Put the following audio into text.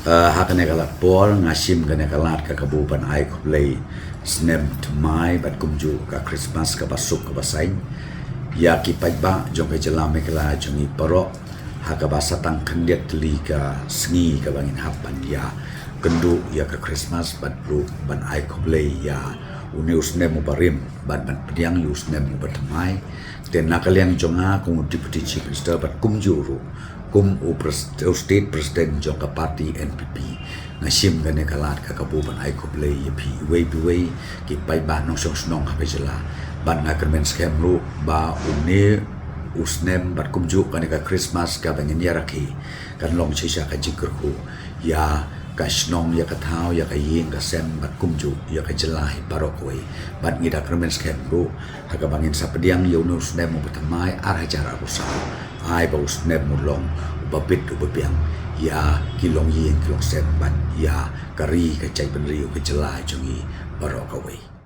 hakane kalat por ngasim kane kalat ka kabupan ai khoblei snem tmai bat kumju ka Christmas ka basuk ka basain ya ki paiba jong ke jelame kala jongi poro hakaba satang kandiat teli ka sengi ka bangin hapan ya kendu ya ka Christmas bat bru ban ai khoblei ya unius nem barim ban pediang yus nem batmai ten nakaliang jonga kung deputy chief minister bat kumjuru kum state president jong ka party NPP ngasim gane kalat ka kabupan ai khoblei pi wei ki pai ba nong song snong ha bejela ban na kermen scam lu ba une usnem bat kumju kane ka Christmas ka bangin yaraki kan long chisha ka jikrku ya ka snong ya ka thau ya ka yin ka sem bat kumju ya ka jelai parokoi bat ngida kermen scam lu ha ka bangin sapediang yono usnem mo betamai arah cara usah ai ba usnem mulong babit ubabiang ya kilong yin kilong sem bat ya kari ka cai penri ka jelai jongi parokoi